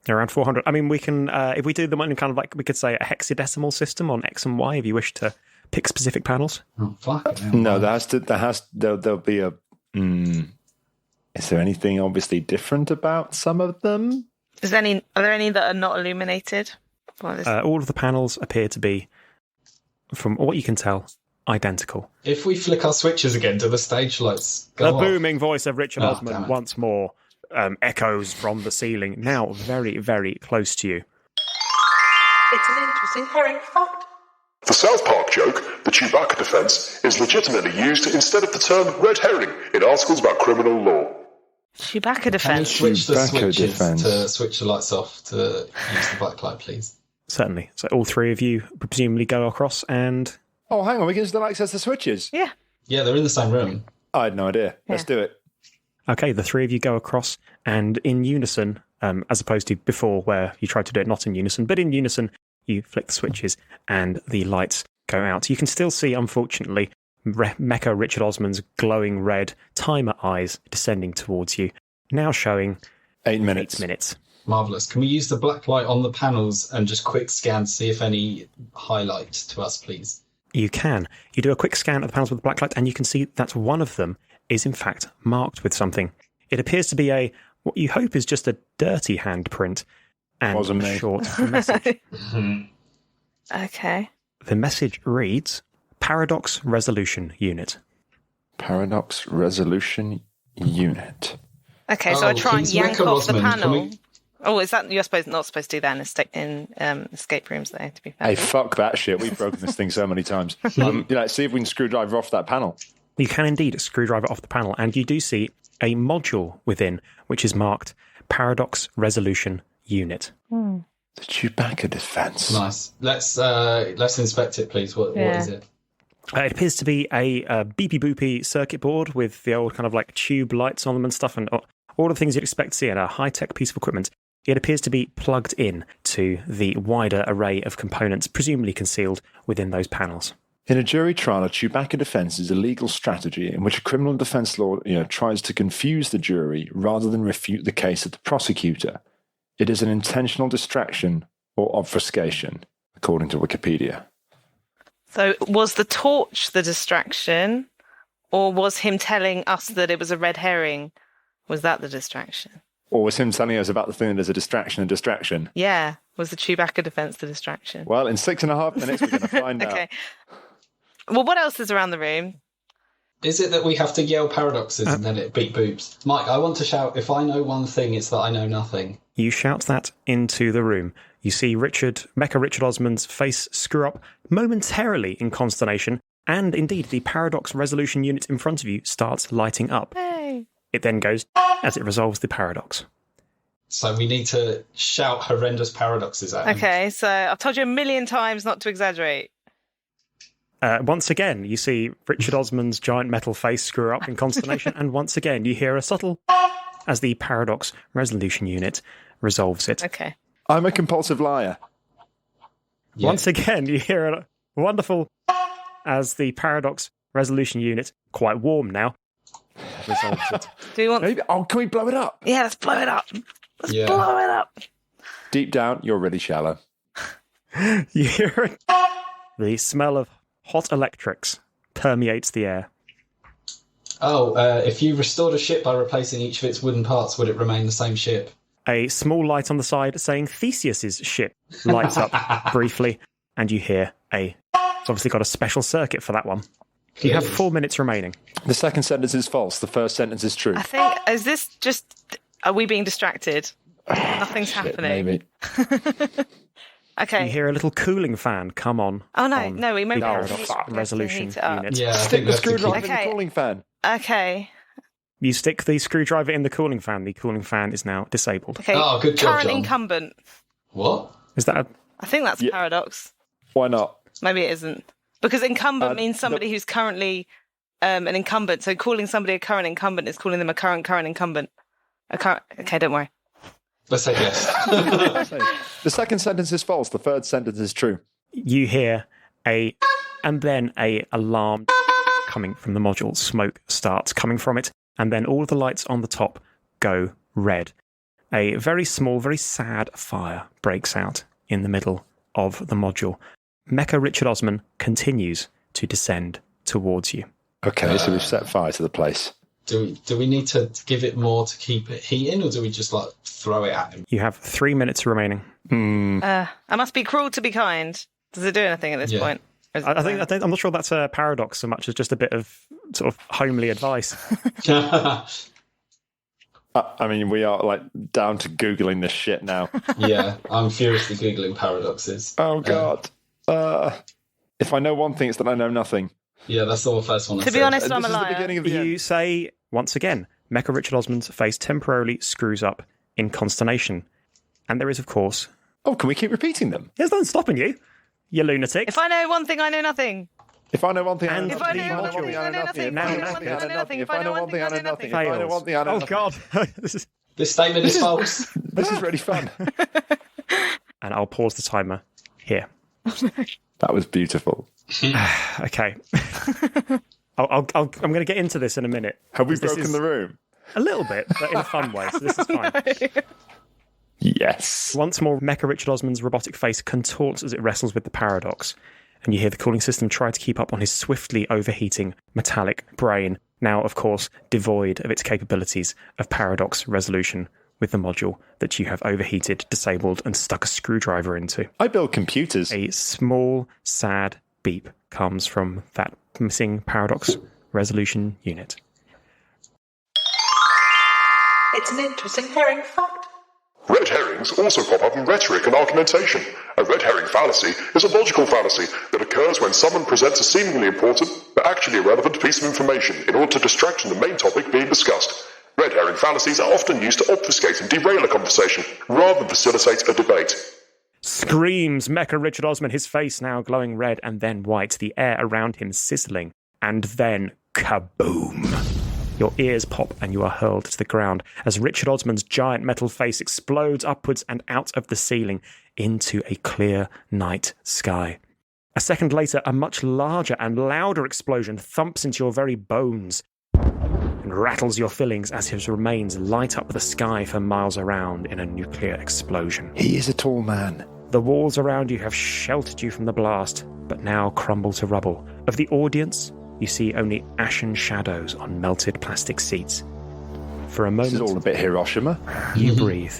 Speaker 1: Around 400. I mean, we can, if we do them in kind of like, we could say a hexadecimal system on X and Y if you wish to pick specific panels.
Speaker 5: Oh, fuck.
Speaker 2: No, there'll be a... is there anything obviously different about some of them?
Speaker 6: Are there any that are not illuminated?
Speaker 1: All of the panels appear to be, from what you can tell, identical.
Speaker 5: If we flick our switches again, do the stage lights go off?
Speaker 1: The booming voice of Richard
Speaker 5: damn
Speaker 1: Osman
Speaker 5: it.
Speaker 1: once more echoes from the ceiling, now very, very close to you.
Speaker 7: It's an interesting herring fact.
Speaker 3: The South Park joke, the Chewbacca defense, is legitimately used instead of the term red herring in articles about criminal law.
Speaker 6: Chewbacca
Speaker 5: Can you
Speaker 6: defense.
Speaker 5: switch the
Speaker 2: Chewbacca
Speaker 5: switches
Speaker 2: defense.
Speaker 5: to switch the lights off to use the black light, please?
Speaker 1: Certainly. So all three of you presumably go across and...
Speaker 2: Oh, hang on, we can still access the switches.
Speaker 6: Yeah.
Speaker 5: Yeah, they're in the same room.
Speaker 2: I had no idea. Let's do it.
Speaker 1: Okay, the three of you go across and in unison, as opposed to before where you tried to do it not in unison, but in unison, you flick the switches and the lights go out. You can still see, unfortunately, Mecha Richard Osman's glowing red timer eyes descending towards you, now showing
Speaker 2: 8 minutes.
Speaker 1: 8 minutes.
Speaker 5: Marvellous. Can we use the black light on the panels and just quick scan to see if any highlight to us, please?
Speaker 1: You can. You do a quick scan of the panels with the black light and you can see that one of them is in fact marked with something. It appears to be what you hope is just a dirty handprint and
Speaker 2: Wasn't
Speaker 1: a
Speaker 2: me.
Speaker 1: short message.
Speaker 6: Okay.
Speaker 1: The message reads, Paradox Resolution Unit.
Speaker 2: Paradox resolution unit.
Speaker 6: Okay, so I try and
Speaker 5: please,
Speaker 6: yank
Speaker 5: Mecha
Speaker 6: off the
Speaker 5: Osman, can
Speaker 6: panel.
Speaker 5: we-
Speaker 6: Oh, is that you're not supposed to do that in escape rooms? Though, to be fair.
Speaker 2: Hey, fuck that shit. We've broken this thing so many times. See if we can screwdriver off that panel.
Speaker 1: You can indeed screwdriver off the panel, and you do see a module within, which is marked Paradox Resolution Unit.
Speaker 2: The Chewbacca defense.
Speaker 5: Nice. Let's inspect it, please. What is it?
Speaker 1: It appears to be a beepy boopy circuit board with the old kind of like tube lights on them and stuff, and all the things you'd expect to see in a high-tech piece of equipment. It appears to be plugged in to the wider array of components, presumably concealed within those panels.
Speaker 2: In a jury trial, a Chewbacca defense is a legal strategy in which a criminal defense lawyer tries to confuse the jury rather than refute the case of the prosecutor. It is an intentional distraction or obfuscation, according to Wikipedia.
Speaker 6: So, was the torch the distraction, or was him telling us that it was a red herring? Was that the distraction?
Speaker 2: Or was him telling us about the thing that is a distraction?
Speaker 6: Yeah. Was the Chewbacca defense the distraction?
Speaker 2: Well, in 6.5 minutes, we're going to find
Speaker 6: Okay.
Speaker 2: out.
Speaker 6: Well, what else is around the room?
Speaker 5: Is it that we have to yell paradoxes and then it beat boobs? Mike, I want to shout, if I know one thing, it's that I know nothing.
Speaker 1: You shout that into the room. You see Mecha Richard Osman's face screw up momentarily in consternation, and indeed the Paradox Resolution Unit in front of you starts lighting up.
Speaker 6: Hey.
Speaker 1: It then goes as it resolves the paradox.
Speaker 5: So we need to shout horrendous paradoxes at him.
Speaker 6: Okay, so I've told you a million times not to exaggerate.
Speaker 1: Once again, you see Richard Osman's giant metal face screw up in consternation, and once again, you hear a subtle as the Paradox Resolution Unit resolves it.
Speaker 6: Okay.
Speaker 2: I'm a compulsive liar.
Speaker 5: Yeah.
Speaker 1: Once again, you hear a wonderful as the Paradox Resolution Unit, quite warm now, resolves it.
Speaker 6: Do you want?
Speaker 2: Maybe, can we blow it up?
Speaker 6: Yeah, let's blow it up. Let's
Speaker 5: Yeah.
Speaker 6: blow it up.
Speaker 2: Deep down, you're really shallow.
Speaker 1: You hear it. The smell of hot electrics permeates the air.
Speaker 5: If you restored a ship by replacing each of its wooden parts, would it remain the same ship?
Speaker 1: A small light on the side saying Theseus's ship lights up briefly, and you hear it's obviously got a special circuit for that one. You have 4 minutes remaining.
Speaker 2: The second sentence is false. The first sentence is true.
Speaker 6: I think, is this just, are we being distracted? Nothing's happening.
Speaker 2: Maybe.
Speaker 6: Okay.
Speaker 1: You hear a little cooling fan come on.
Speaker 6: Oh, no,
Speaker 1: on
Speaker 6: no, we maybe
Speaker 1: the
Speaker 6: have to
Speaker 1: Paradox
Speaker 6: heat-
Speaker 1: Resolution
Speaker 6: heat it up.
Speaker 1: Unit.
Speaker 5: Yeah, I
Speaker 2: Stick
Speaker 5: think
Speaker 2: the
Speaker 5: we have to
Speaker 2: screwdriver
Speaker 5: keep...
Speaker 2: in the
Speaker 6: Okay.
Speaker 2: cooling fan.
Speaker 6: Okay.
Speaker 1: You stick the screwdriver in the cooling fan. The cooling fan is now disabled.
Speaker 6: Okay.
Speaker 5: Oh, good job,
Speaker 6: Current
Speaker 5: John.
Speaker 6: incumbent.
Speaker 5: What?
Speaker 1: Is that
Speaker 6: I think that's a paradox.
Speaker 2: Why not?
Speaker 6: Maybe it isn't. Because incumbent means somebody who's currently an incumbent. So calling somebody a current incumbent is calling them a current incumbent. Okay, don't worry.
Speaker 5: Let's say yes.
Speaker 2: The second sentence is false. The third sentence is true.
Speaker 1: You hear and then a alarm coming from the module. Smoke starts coming from it, and then all of the lights on the top go red. A very small, very sad fire breaks out in the middle of the module. Mecha Richard Osman continues to descend towards you.
Speaker 2: Okay, so we've set fire to the place.
Speaker 5: Do we need to give it more to keep it heating, or do we just throw it at him?
Speaker 1: You have 3 minutes remaining.
Speaker 6: I must be cruel to be kind. Does it do anything at this point?
Speaker 1: I'm not sure that's a paradox so much as just a bit of sort of homely advice.
Speaker 2: I mean, we are down to Googling this shit now.
Speaker 5: Yeah, I'm furiously Googling paradoxes.
Speaker 2: Oh, God. If I know one thing, it's that I know nothing.
Speaker 5: Yeah, that's the first one I said.
Speaker 6: To be honest, I'm a
Speaker 2: This is the
Speaker 6: liar.
Speaker 2: beginning of the
Speaker 1: You
Speaker 2: end.
Speaker 1: say, once again, Mecha Richard Osman's face temporarily screws up in consternation. And there is, of course...
Speaker 2: Oh, can we keep repeating them?
Speaker 1: There's nothing stopping you, you lunatic.
Speaker 6: If I know one thing, I know nothing.
Speaker 2: If I know one thing, I know
Speaker 1: And
Speaker 6: If
Speaker 2: nothing.
Speaker 6: I know one thing, I know nothing.
Speaker 2: If I know one thing, I know nothing. If I know one thing, I know nothing. If I know one thing, I know
Speaker 1: Oh,
Speaker 2: nothing.
Speaker 1: God. This
Speaker 5: This statement is false.
Speaker 2: This is really fun.
Speaker 1: And I'll pause the timer here.
Speaker 2: That was beautiful.
Speaker 1: Okay. I'm going to get into this in a minute.
Speaker 2: Have we
Speaker 1: This
Speaker 2: broken
Speaker 1: is-
Speaker 2: the room?
Speaker 1: A little bit, but in a fun way, so this is fine.
Speaker 2: Yes.
Speaker 1: Once more, Mecha Richard Osman's robotic face contorts as it wrestles with the paradox, and you hear the cooling system try to keep up on his swiftly overheating metallic brain, now, of course, devoid of its capabilities of paradox resolution with the module that you have overheated, disabled, and stuck a screwdriver into.
Speaker 2: I build computers.
Speaker 1: A small, sad beep comes from that missing paradox resolution unit.
Speaker 7: It's an interesting herring fact.
Speaker 3: Red herrings also pop up in rhetoric and argumentation. A red herring fallacy is a logical fallacy that occurs when someone presents a seemingly important but actually irrelevant piece of information in order to distract from the main topic being discussed. Red herring fallacies are often used to obfuscate and derail a conversation rather than facilitate a debate.
Speaker 1: Screams Mecha Richard Osman, his face now glowing red and then white, the air around him sizzling, and then kaboom! Your ears pop and you are hurled to the ground as Richard Osman's giant metal face explodes upwards and out of the ceiling into a clear night sky. A second later, a much larger and louder explosion thumps into your very bones and rattles your fillings as his remains light up the sky for miles around in a nuclear explosion.
Speaker 2: He is a tall man.
Speaker 1: The walls around you have sheltered you from the blast, but now crumble to rubble. Of the audience, you see only ashen shadows on melted plastic seats. For a
Speaker 2: This is all
Speaker 1: moment,
Speaker 2: a bit Hiroshima.
Speaker 1: you breathe,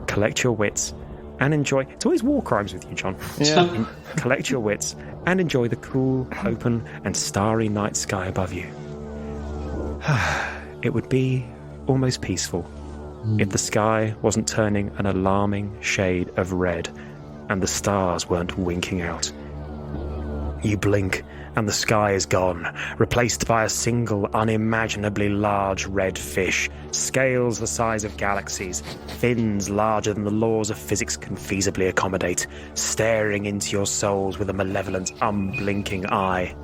Speaker 1: collect your wits, and enjoy... It's always war crimes with you, John.
Speaker 2: Yeah.
Speaker 1: Collect your wits and enjoy the cool, open, and starry night sky above you. It would be almost peaceful if the sky wasn't turning an alarming shade of red and the stars weren't winking out. You blink and the sky is gone, replaced by a single unimaginably large red fish, scales the size of galaxies, fins larger than the laws of physics can feasibly accommodate, staring into your souls with a malevolent, unblinking eye.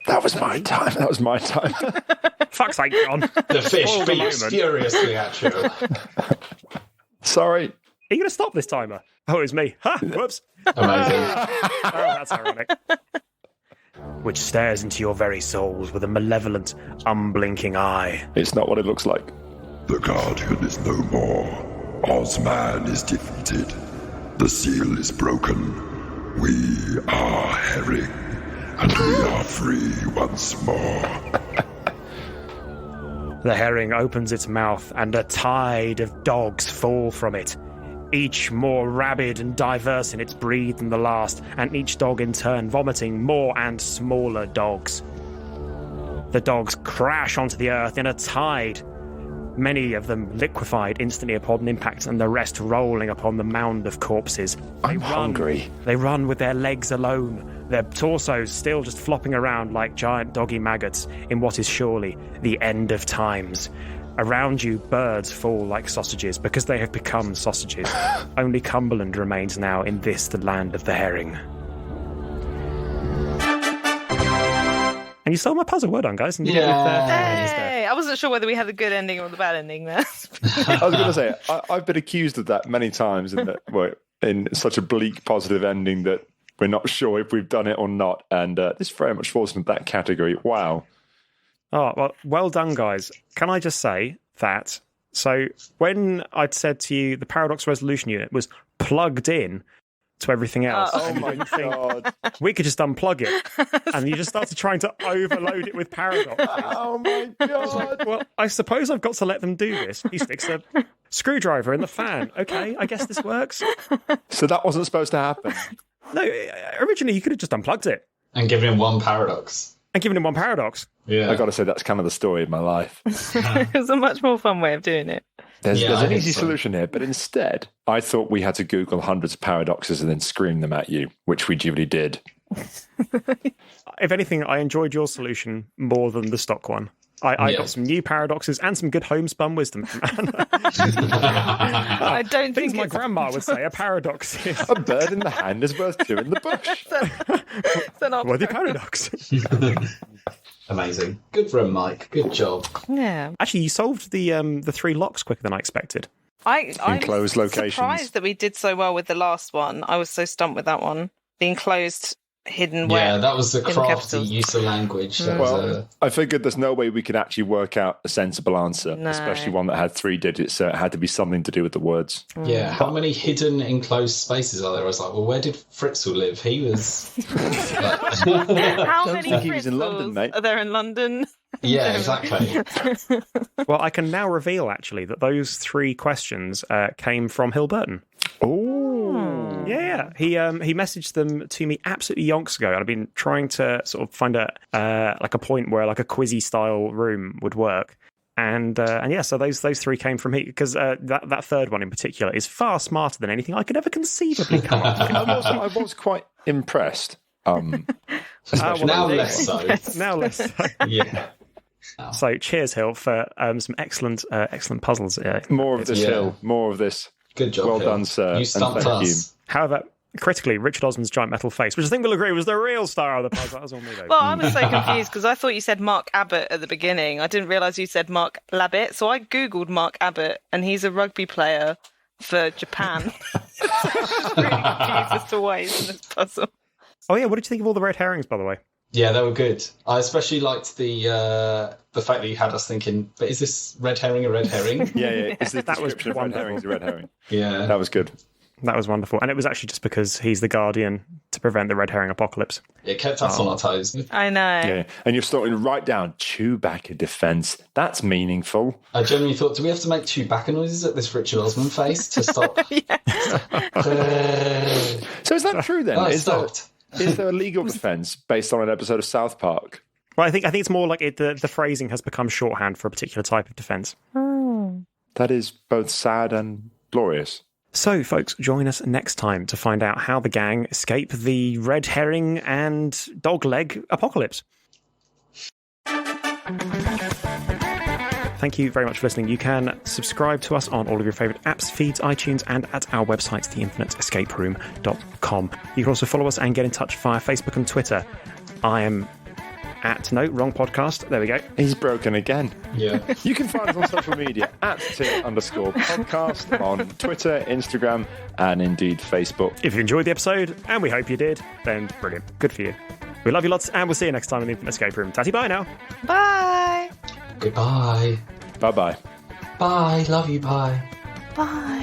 Speaker 2: That was my time. That was my time.
Speaker 1: Fuck's sake, John.
Speaker 5: The fish
Speaker 1: Spoiled the
Speaker 5: beats
Speaker 1: moment.
Speaker 5: furiously at you.
Speaker 2: Sorry.
Speaker 1: Are you going to stop this timer? Oh, it's me. Ha! Whoops.
Speaker 5: Amazing.
Speaker 1: Oh, that's ironic. Which stares into your very souls with a malevolent, unblinking eye.
Speaker 2: It's not what it looks like.
Speaker 8: The Guardian is no more. Osman is defeated. The seal is broken. We are Herring, and we are free once more.
Speaker 1: The herring opens its mouth, and a tide of dogs fall from it, each more rabid and diverse in its breed than the last, and each dog in turn vomiting more and smaller dogs. The dogs crash onto the earth in a tide, many of them liquefied instantly upon impact, and the rest rolling upon the mound of corpses.
Speaker 2: I'm hungry.
Speaker 1: They run with their legs alone, their torsos still just flopping around like giant doggy maggots in what is surely the end of times. Around you, birds fall like sausages because they have become sausages. Only Cumberland remains now in this, the land of the herring. And you solved my puzzle. Well done, guys. And you did it with,
Speaker 6: Hey, I wasn't sure whether we had the good ending or the bad ending there.
Speaker 2: I was going to say, I've been accused of that many times in such a bleak positive ending that we're not sure if we've done it or not. And this very much falls into that category. Wow.
Speaker 1: Oh, well done, guys. Can I just say that? So when I'd said to you the paradox resolution unit was plugged in to everything else,
Speaker 2: Oh my God.
Speaker 1: we could just unplug it, and you just started trying to overload it with paradoxes.
Speaker 2: Oh my God.
Speaker 1: Well, I suppose I've got to let them do this. He sticks a screwdriver in the fan. Okay, I guess this works.
Speaker 2: So that wasn't supposed to happen.
Speaker 1: No, originally you could have just unplugged it
Speaker 5: And given him one paradox.
Speaker 1: and given him one paradox.
Speaker 5: Yeah.
Speaker 2: I got to say, that's kind of the story of my life.
Speaker 6: It was a much more fun way of doing it.
Speaker 2: There's
Speaker 5: I
Speaker 2: an
Speaker 5: think
Speaker 2: easy
Speaker 5: so.
Speaker 2: solution here, but instead, I thought we had to Google hundreds of paradoxes and then scream them at you, which we duly did.
Speaker 1: If anything, I enjoyed your solution more than the stock one. I got some new paradoxes and some good homespun wisdom from Anna.
Speaker 6: I don't
Speaker 1: Things
Speaker 6: think
Speaker 1: my
Speaker 6: it's
Speaker 1: grandma would say a paradox is
Speaker 2: A bird in the hand is worth two in the bush.
Speaker 6: an option.
Speaker 1: worthy paradox.
Speaker 5: Amazing. Good for him, Mike. Good job.
Speaker 6: Yeah.
Speaker 1: Actually, you solved the 3 locks quicker than I expected.
Speaker 6: I'm
Speaker 2: Enclosed locations.
Speaker 6: surprised that we did so well with the last one. I was so stumped with that one. The enclosed hidden
Speaker 5: Yeah,
Speaker 6: where.
Speaker 5: that was the
Speaker 6: in
Speaker 5: crafty
Speaker 6: capitals.
Speaker 5: use of language. That was
Speaker 2: Well, I figured there's no way we could actually work out a sensible answer,
Speaker 6: No.
Speaker 2: especially one that had 3 digits, so it had to be something to do with the words.
Speaker 5: yeah. How many hidden enclosed spaces are there? I was like, well, where did Fritzl live? He was.
Speaker 6: How many
Speaker 2: think he was in London,
Speaker 6: Fritzls
Speaker 2: mate.
Speaker 6: are there in London?
Speaker 5: Yeah, exactly.
Speaker 1: Well, I can now reveal, actually, that those 3 questions came from Hill Burton.
Speaker 2: Oh.
Speaker 1: Yeah. He messaged them to me absolutely yonks ago. And I've been trying to sort of find a point where like a quizzy style room would work. And yeah, so those 3 came from he, because that third one in particular is far smarter than anything I could ever conceivably come up with.
Speaker 2: I was quite impressed.
Speaker 5: Now less so.
Speaker 1: Now let's.
Speaker 5: Yeah.
Speaker 1: So cheers, Hill, for some excellent puzzles.
Speaker 2: More of this,
Speaker 5: Yeah.
Speaker 2: Hill. More of this.
Speaker 5: Good job.
Speaker 2: Well
Speaker 5: Hill.
Speaker 2: done, sir,
Speaker 5: You
Speaker 2: and
Speaker 5: stumped
Speaker 2: thank you.
Speaker 5: us.
Speaker 1: However, critically, Richard Osman's giant metal face, which I think we'll agree was the real star of the puzzle. That was all me, though.
Speaker 6: Well, I was so confused because I thought you said Mark Abbott at the beginning. I didn't realise you said Mark Labbit. So I Googled Mark Abbott, and he's a rugby player for Japan. So I'm really confused as to why he's in this puzzle.
Speaker 1: Oh yeah, what did you think of all the red herrings, by the way?
Speaker 5: Yeah, they were good. I especially liked the fact that you had us thinking, but is this red herring a red herring?
Speaker 2: Yeah. Is the
Speaker 1: That was
Speaker 2: description of red
Speaker 1: wonderful.
Speaker 2: herrings a red herring?
Speaker 5: Yeah.
Speaker 2: That was good.
Speaker 1: That was wonderful. And it was actually just because he's the guardian to prevent the red herring apocalypse.
Speaker 5: It kept us on our toes.
Speaker 6: I know.
Speaker 2: Yeah. And you're starting to write down Chewbacca defense. That's meaningful.
Speaker 5: I genuinely thought, do we have to make Chewbacca noises at this Richard Osman face to stop?
Speaker 2: So is that true then?
Speaker 5: Oh, it
Speaker 2: is, there,
Speaker 5: stopped.
Speaker 2: is there a legal defense based on an episode of South Park?
Speaker 1: Well, I think it's more like the phrasing has become shorthand for a particular type of defence.
Speaker 2: That is both sad and glorious.
Speaker 1: So, folks, join us next time to find out how the gang escape the red herring and dogleg apocalypse. Thank you very much for listening. You can subscribe to us on all of your favourite apps, feeds, iTunes, and at our website, theinfiniteescaperoom.com. You can also follow us and get in touch via Facebook and Twitter. I am wrong podcast. There we go.
Speaker 2: He's broken again.
Speaker 5: Yeah.
Speaker 2: You can find us on social media at @Tim_podcast on Twitter, Instagram, and indeed Facebook.
Speaker 1: If you enjoyed the episode, and we hope you did, then brilliant. Good for you. We love you lots, and we'll see you next time in the Infinite Escape Room. Tatty bye now.
Speaker 6: Bye.
Speaker 5: Goodbye.
Speaker 2: Bye bye.
Speaker 5: Bye. Love you. Bye.
Speaker 6: Bye.